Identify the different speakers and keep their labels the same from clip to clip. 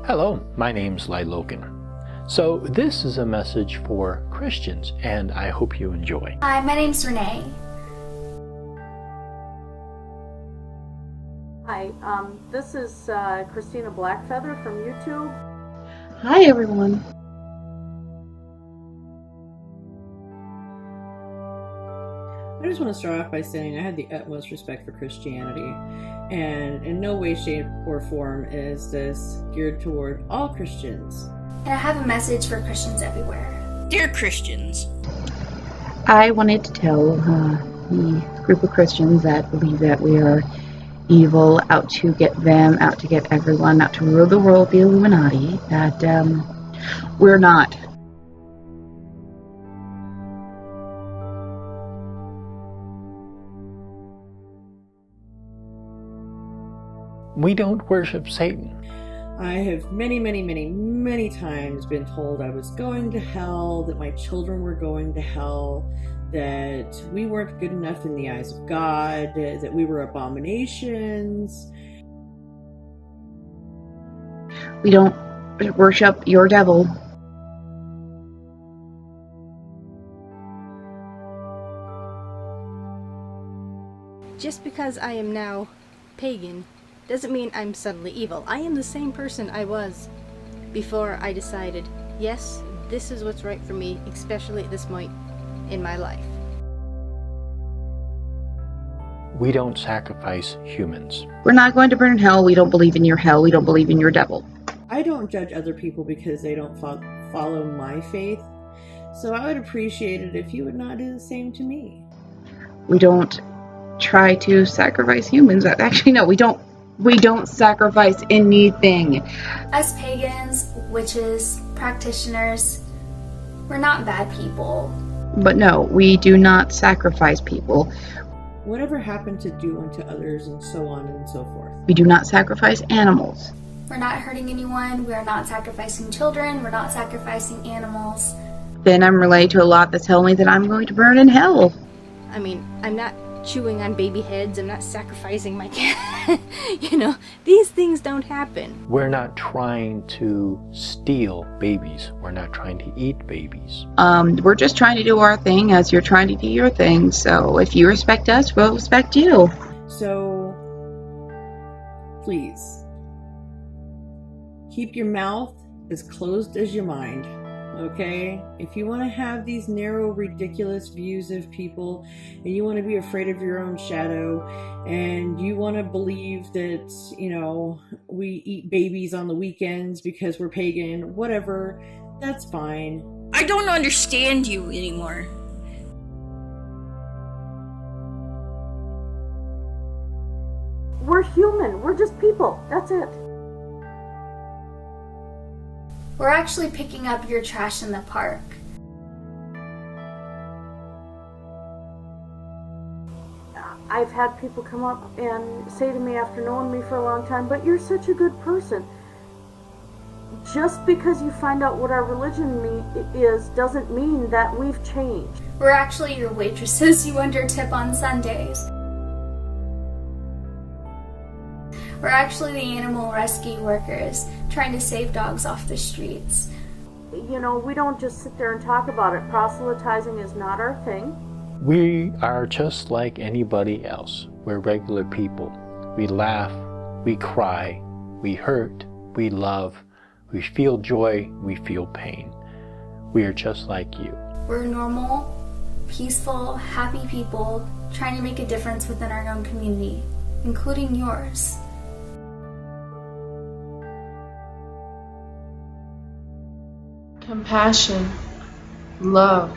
Speaker 1: Hello, my name's Lailoken. So this is a message for Christians, and I hope you enjoy.
Speaker 2: Hi, my name's Renee.
Speaker 3: Hi, this is Christina BlackFeather from YouTube.
Speaker 4: Hi everyone.
Speaker 5: I just want to start off by saying I have the utmost respect for Christianity, and in no way, shape, or form is this geared toward all Christians.
Speaker 2: And I have a message for Christians everywhere.
Speaker 6: Dear Christians,
Speaker 4: I wanted to tell the group of Christians that believe that we are evil, out to get them, out to get everyone, out to rule the world, the Illuminati, that we're not.
Speaker 1: We don't worship Satan.
Speaker 5: I have many times been told I was going to hell, that my children were going to hell, that we weren't good enough in the eyes of God, that we were abominations.
Speaker 4: We don't worship your devil.
Speaker 6: just because I am now pagan doesn't mean I'm suddenly evil. I am the same person I was before I decided, yes, this is what's right for me, especially at this point in my life.
Speaker 1: We don't sacrifice humans.
Speaker 4: We're not going to burn in hell. We don't believe in your hell. We don't believe in your devil.
Speaker 5: I don't judge other people because they don't follow my faith. So I would appreciate it if you would not do the same to me.
Speaker 4: We don't try to sacrifice humans. Actually, no, we don't sacrifice anything.
Speaker 2: As pagans, witches, practitioners, we're not bad people.
Speaker 4: But no, we do not sacrifice people.
Speaker 5: Whatever happened to do unto others, and so on and so forth.
Speaker 4: We do not sacrifice animals.
Speaker 2: We're not hurting anyone. We are not sacrificing children. We're not sacrificing animals.
Speaker 4: Then I'm related to a lot that tell me that I'm going to burn in hell.
Speaker 6: I mean, I'm not chewing on baby heads. I'm not sacrificing my cat. You know, these things don't happen.
Speaker 1: We're not trying to steal babies. We're not trying to eat babies.
Speaker 4: We're just trying to do our thing as you're trying to do your thing. So if you respect us, we'll respect you.
Speaker 5: So, please, keep your mouth as closed as your mind. Okay? If you want to have these narrow, ridiculous views of people, and you want to be afraid of your own shadow, and you want to believe that, you know, we eat babies on the weekends because we're pagan, whatever, that's fine.
Speaker 6: I don't understand you anymore.
Speaker 3: We're human. We're just people. That's it.
Speaker 2: We're actually picking up your trash in the park.
Speaker 3: I've had people come up and say to me after knowing me for a long time, but you're such a good person. Just because you find out what our religion is doesn't mean that we've changed.
Speaker 2: We're actually your waitresses you undertip on Sundays. We're actually the animal rescue workers trying to save dogs off the streets.
Speaker 3: You know, we don't just sit there and talk about it. Proselytizing is not our thing.
Speaker 1: We are just like anybody else. We're regular people. We laugh, we cry, we hurt, we love, we feel joy, we feel pain. We are just like you.
Speaker 2: We're normal, peaceful, happy people trying to make a difference within our own community, including yours.
Speaker 7: Compassion, love,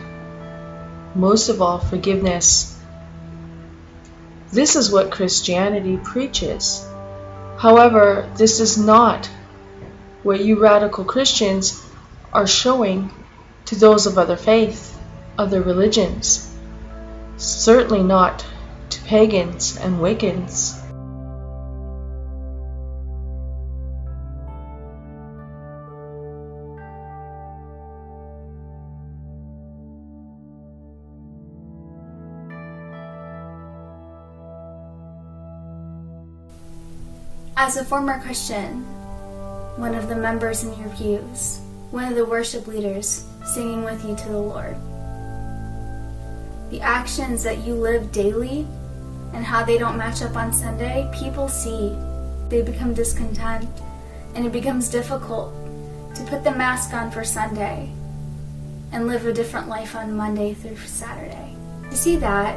Speaker 7: most of all forgiveness. This is what Christianity preaches. However, this is not what you radical Christians are showing to those of other faith, other religions. Certainly not to pagans and Wiccans.
Speaker 2: As a former Christian, one of the members in your pews, one of the worship leaders singing with you to the Lord. The actions that you live daily and how they don't match up on Sunday, people see. They become discontent, and it becomes difficult to put the mask on for Sunday and live a different life on Monday through Saturday. To see that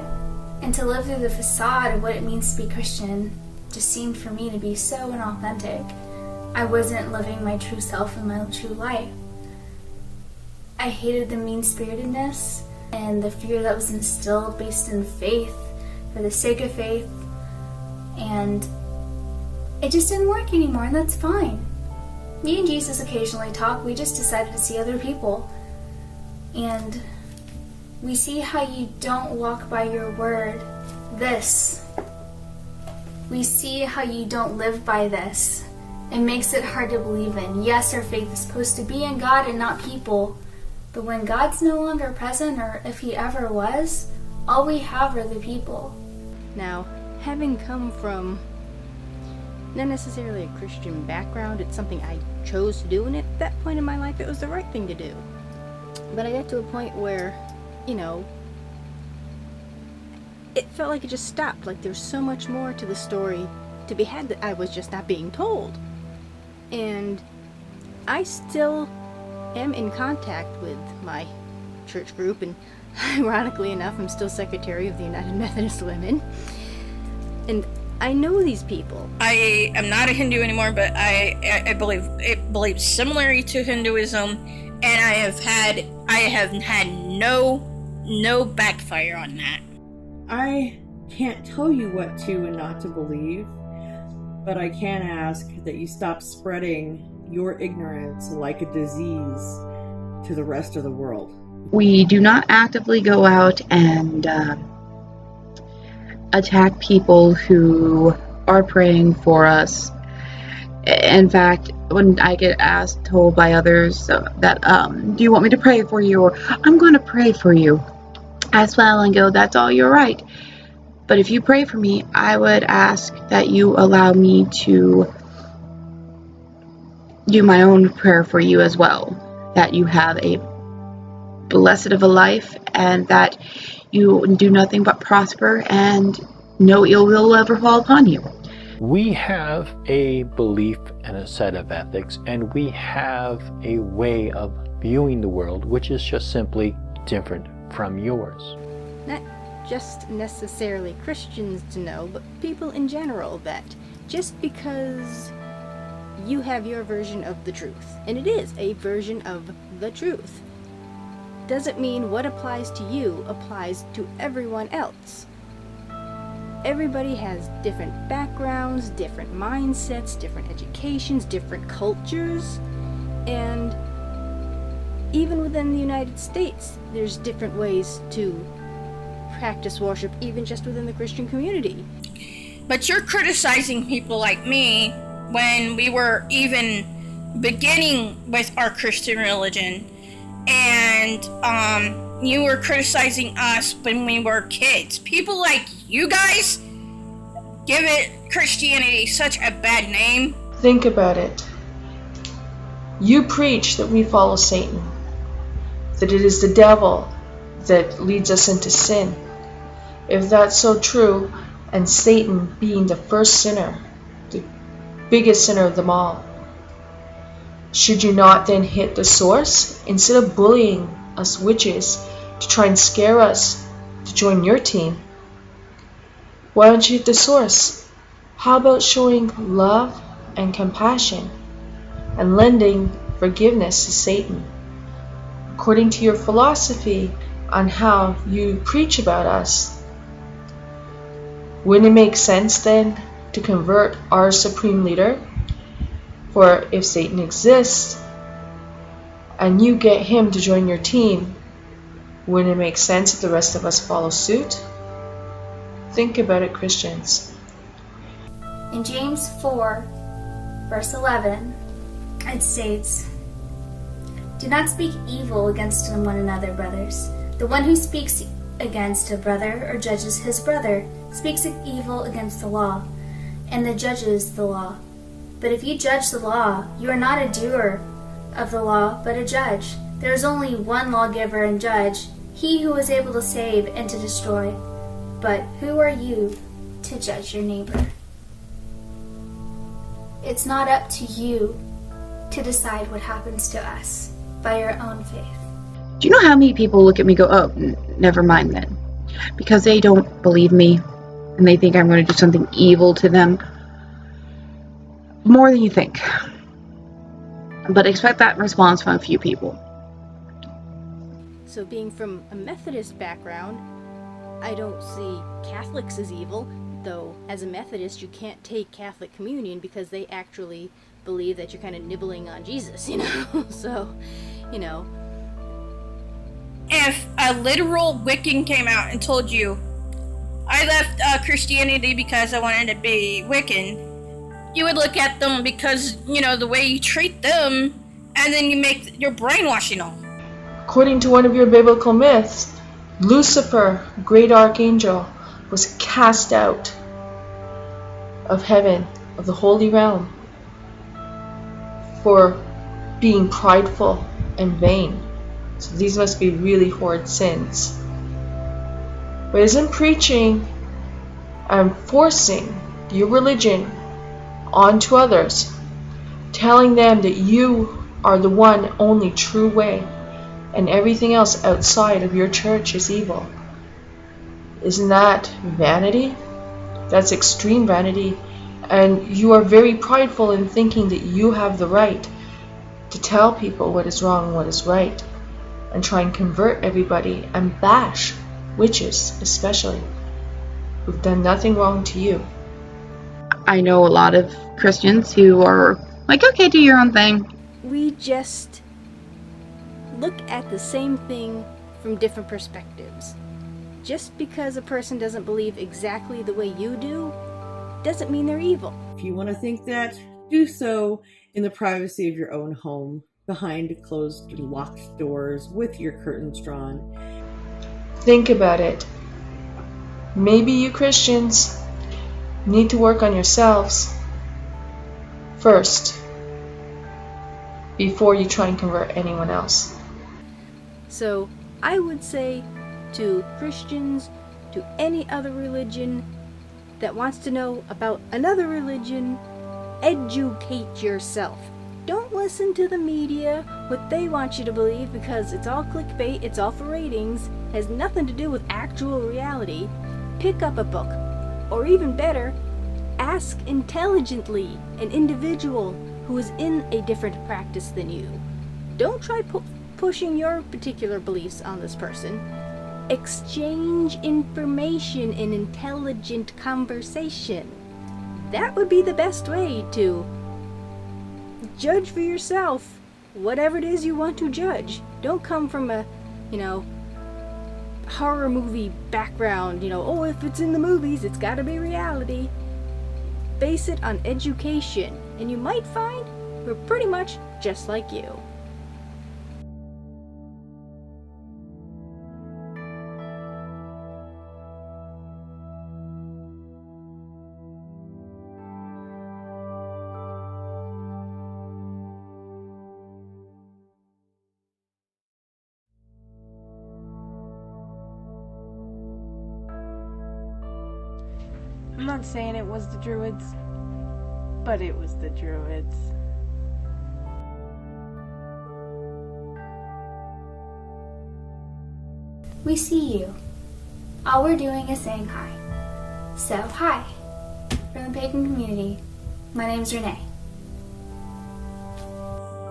Speaker 2: and to live through the facade of what it means to be Christian just seemed for me to be so inauthentic. I wasn't living my true self and my true life. I hated the mean-spiritedness and the fear that was instilled based in faith for the sake of faith, and it just didn't work anymore, and that's fine. Me and Jesus occasionally talk. We just decided to see other people, and we see how you don't walk by your word. We see how you don't live by this. It makes it hard to believe in. Yes, our faith is supposed to be in God and not people, but when God's no longer present, or if he ever was, all we have are the people.
Speaker 6: Now, having come from not necessarily a Christian background, it's something I chose to do, and at that point in my life it was the right thing to do. But I got to a point where, it felt like it just stopped, like there's so much more to the story to be had that I was just not being told. And I still am in contact with my church group, and ironically enough, I'm still secretary of the United Methodist Women. And I know these people.
Speaker 8: I am not a Hindu anymore, but I believe similarly to Hinduism, and I have had no backfire on that.
Speaker 5: I can't tell you what to and not to believe, but I can ask that you stop spreading your ignorance like a disease to the rest of the world.
Speaker 4: We do not actively go out and attack people who are praying for us. In fact, when I get told by others that, do you want me to pray for you? Or, I'm going to pray for you. I smile and go, that's all you're right. But if you pray for me, I would ask that you allow me to do my own prayer for you as well. That you have a blessed of a life, and that you do nothing but prosper, and no ill will ever fall upon you.
Speaker 1: We have a belief and a set of ethics, and we have a way of viewing the world which is just simply different from yours.
Speaker 6: Not just necessarily Christians to know, but people in general, that just because you have your version of the truth, and it is a version of the truth, doesn't mean what applies to you applies to everyone else. Everybody has different backgrounds, different mindsets, different educations, different cultures, and even within the United States, there's different ways to practice worship, even just within the Christian community.
Speaker 8: But you're criticizing people like me when we were even beginning with our Christian religion, and you were criticizing us when we were kids. People like you guys give it Christianity such a bad name.
Speaker 7: Think about it. You preach that we follow Satan, that it is the devil that leads us into sin. If that's so true, and Satan being the first sinner, the biggest sinner of them all, should you not then hit the source instead of bullying us witches to try and scare us to join your team? Why don't you hit the source? How about showing love and compassion and lending forgiveness to Satan according to your philosophy on how you preach about us? Wouldn't it make sense then to convert our supreme leader? For if Satan exists and you get him to join your team, wouldn't it make sense if the rest of us follow suit? Think about it, Christians.
Speaker 2: In James 4, verse 11, it states, "Do not speak evil against one another, brothers. The one who speaks against a brother or judges his brother speaks evil against the law, and the judges the law. But if you judge the law, you are not a doer of the law, but a judge. There is only one lawgiver and judge, he who is able to save and to destroy. But who are you to judge your neighbor? It's not up to you to decide what happens to us by your own faith.
Speaker 4: Do you know how many people look at me and go, oh, never mind then? Because they don't believe me and they think I'm going to do something evil to them. More than you think. But expect that response from a few people.
Speaker 6: So being from a Methodist background, I don't see Catholics as evil, though as a Methodist you can't take Catholic communion because they actually believe that you're kind of nibbling on Jesus, you know? So, you know.
Speaker 8: If a literal Wiccan came out and told you, I left Christianity because I wanted to be Wiccan, you would look at them because, you know, the way you treat them, and then you're brainwashing them.
Speaker 7: According to one of your biblical myths, Lucifer, great archangel, was cast out of heaven, of the holy realm, for being prideful and vain. So these must be really horrid sins. But isn't preaching and forcing your religion onto others, telling them that you are the one only true way and everything else outside of your church is evil? Isn't that vanity? That's extreme vanity, and you are very prideful in thinking that you have the right to tell people what is wrong and what is right, and try and convert everybody and bash witches especially, who've done nothing wrong to you.
Speaker 4: I know a lot of Christians who are like, okay, do your own thing.
Speaker 6: We just look at the same thing from different perspectives. Just because a person doesn't believe exactly the way you do, doesn't mean they're evil.
Speaker 5: If you want to think that, do so in the privacy of your own home, behind closed, locked doors, with your curtains drawn.
Speaker 7: Think about it. Maybe you Christians need to work on yourselves first before you try and convert anyone else.
Speaker 6: So I would say to Christians, to any other religion that wants to know about another religion, educate yourself. Don't listen to the media, what they want you to believe, because it's all clickbait, it's all for ratings, has nothing to do with actual reality. Pick up a book, or even better, ask intelligently an individual who is in a different practice than you. Don't try pushing your particular beliefs on this person. Exchange information in intelligent conversation. That would be the best way to judge for yourself whatever it is you want to judge. Don't come from a, horror movie background, oh, if it's in the movies, it's gotta be reality. Base it on education, and you might find we're pretty much just like you.
Speaker 9: I'm not saying it was the Druids, but it was the Druids.
Speaker 2: We see you. All we're doing is saying hi. So, hi. From the Pagan community, my name's Renee.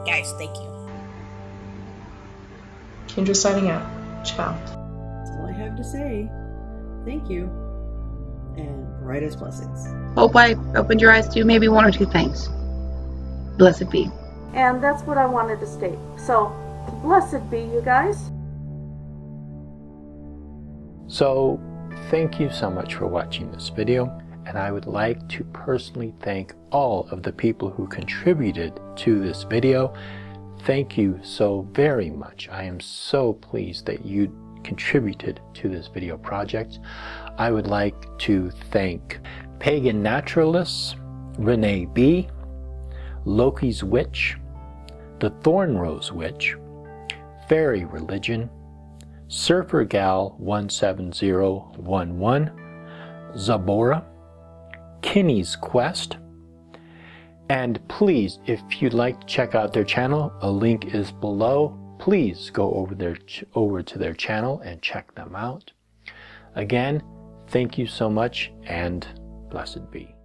Speaker 8: Guys, thank you.
Speaker 7: Kendra signing out. Ciao.
Speaker 5: That's all I have to say. Thank you. And brightest blessings.
Speaker 4: Hope I opened your eyes to maybe one or two things. Blessed be.
Speaker 3: And that's what I wanted to state. So, blessed be, you guys.
Speaker 1: So, thank you so much for watching this video, and I would like to personally thank all of the people who contributed to this video. Thank you so very much. I am so pleased that you contributed to this video project. I would like to thank Pagan Naturalists, Renee B, Loki's Witch, the Thorn Rose Witch, Fairy Religion, Surfer Gal 17011, Zabora, Kynny's Quest, and please, if you'd like to check out their channel, a link is below. Please go over to their channel and check them out. Again, thank you so much, and blessed be.